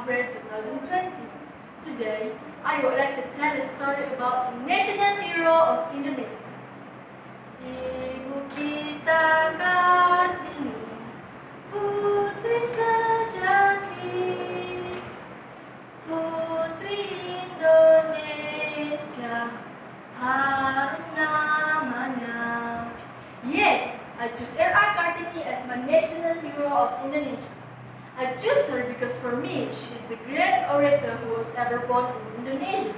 August 2020. Today, I would like to tell a story about the national hero of Indonesia. Ibu kita Kartini, putri sejati, putri Indonesia, harum namanya. Yes, I choose R.I. Kartini as my national hero of Indonesia. I choose her because for me, she is the greatest orator who was ever born in Indonesia.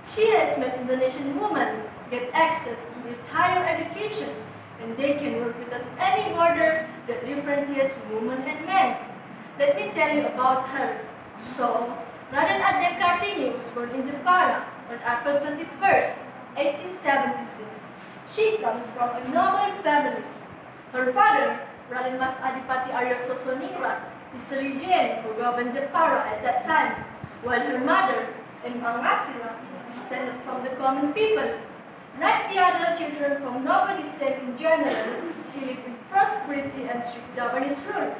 She has made Indonesian women get access to higher education, and they can work without any border that differentiates women and men. Let me tell you about her. So, Raden Ajeng Kartini was born in Jepara on April 21st, 1876. She comes from a noble family. Her father, Raden Mas Adipati Arya Sosoningrat, is a regent who governed Jepara at that time, while her mother, Embang Asira, descended from the common people. Like the other children from noble descent in general, she lived in prosperity and strict Japanese rule.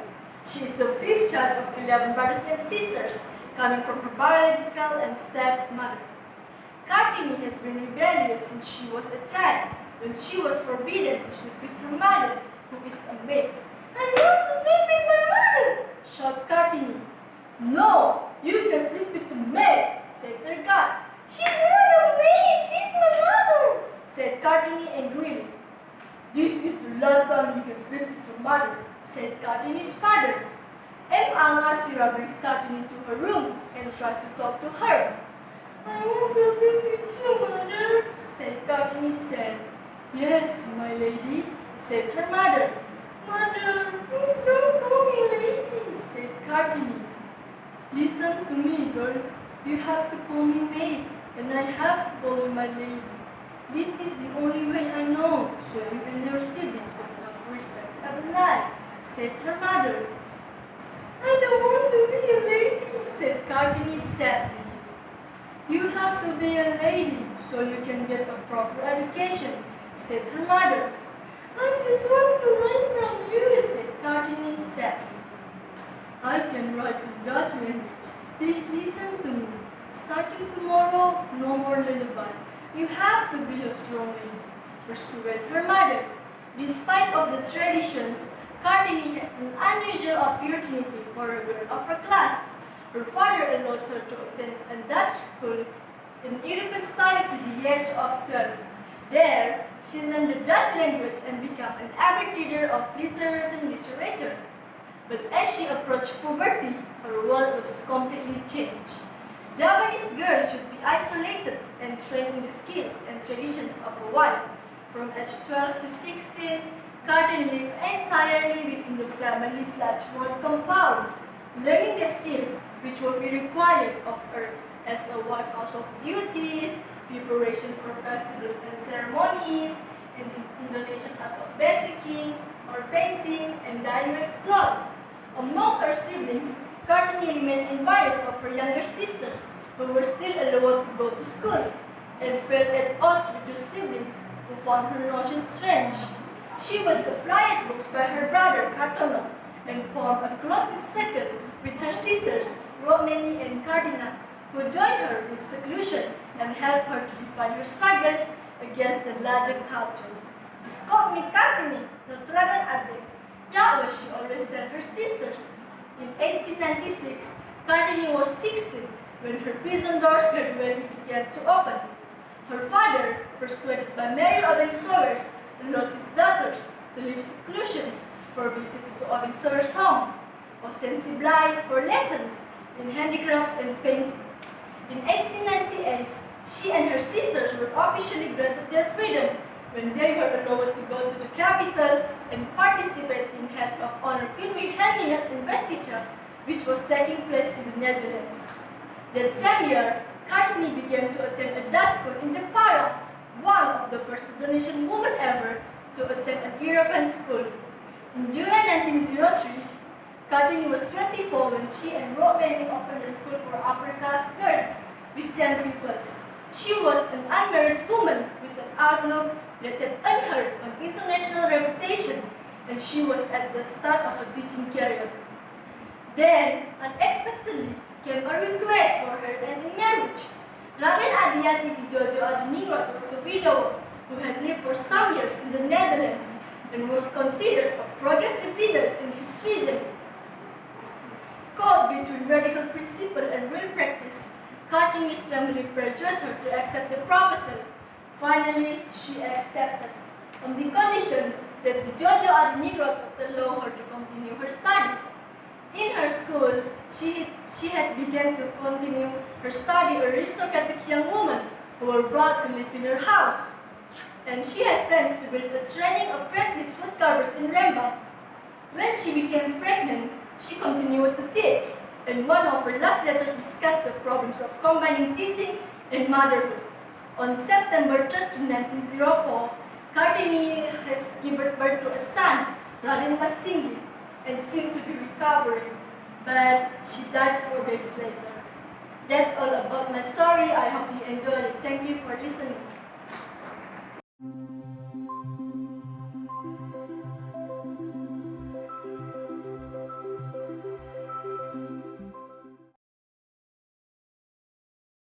She is the fifth child of 11 brothers and sisters, coming from her biological and stepmother. Kartini has been rebellious since she was a child, when she was forbidden to sleep with her mother, who is a maid. "I want to sleep with my mother!" shouted Kartini. "No, you can sleep with the maid," said her guard. "She's not a maid, she's my mother," said Kartini angrily. "This is the last time you can sleep with your mother," said Kartini's father. Embang Asira brings Kartini to her room and tried to talk to her. "I want to sleep with you, mother," said Kartini said. "Yes, my lady," said her mother. "Mother, please don't call me lady," said Kartini. "Listen to me, girl. You have to call me maid, and I have to call you my lady. This is the only way I know, so you and your siblings will have a respectable life," said her mother. "I don't want to be a lady," said Kartini sadly. "You have to be a lady, so you can get a proper education," said her mother. "I just want to learn from you," said Kartini sadly. "I can write in Dutch language. Please listen to me. Starting tomorrow, no more lullaby. You have to be a strong lady," persuaded her mother. Despite of the traditions, Kartini had an unusual opportunity for a girl of her class. Her father allowed her to attend a Dutch school in European style to the age of 12. There, she learned the Dutch language and became an avid reader of literature and literature. But as she approached puberty, her world was completely changed. Japanese girls should be isolated and trained in the skills and traditions of a wife. From age 12 to 16, Kartini lived entirely within the family's large wall compound, learning the skills which would be required of her as a wife, household duties, preparation for festivals and ceremonies, and the Indonesian art of baking or painting, and dyeing wax cloth. Among her siblings, Kartini remained envious of her younger sisters, who were still allowed to go to school, and felt at odds with those siblings who found her notions strange. She was supplied books by her brother Kartono, and formed a close-knit circle with her sisters, Romani and Cardina, who joined her in seclusion and helped her to define her struggles against the larger culture. "Just call me Kartini, not Raden Ajeng." That was she always told her sisters. In 1896, Kartini was 16 when her prison doors gradually began to open. Her father, persuaded by Mary Obeng Sowers, allowed his daughters to leave seclusions for visits to Obeng Sowers' home, ostensibly for lessons in handicrafts and painting. In 1898, she and her sisters were officially granted their freedom when they were allowed to go to the capital and participate in Head of Honor Queen Wilhelmina's investiture, which was taking place in the Netherlands. That same year, Kartini began to attend a Dutch school in Jepara, one of the first Indonesian women ever to attend an European school. In July 1903, Kartini was 24 when she and Romani opened a school for upper-class girls with 10 pupils. She was an unmarried woman with an outlook that had earned her an international reputation, and she was at the start of a teaching career. Then, unexpectedly, came Raden Adiati di Jojo Adiningrat was a widower who had lived for some years in the Netherlands and was considered a progressive leader in his region. Caught between radical principle and real practice, Kartini's family pressured her to accept the proposal. Finally, she accepted, on the condition that the Jojo Adiningrat would allow her to continue her study. In her school, she had begun to continue her study aristocratic young women who were brought to live in her house. And she had plans to build a training apprentice woodcarvers in Rembang. When she became pregnant, she continued to teach, and one of her last letters discussed the problems of combining teaching and motherhood. On September 13, 1904, Kartini has given birth to a son, Raden Masingi, and seemed to be recovering, but she died 4 days later. That's all about my story. I hope you enjoyed it. Thank you for listening.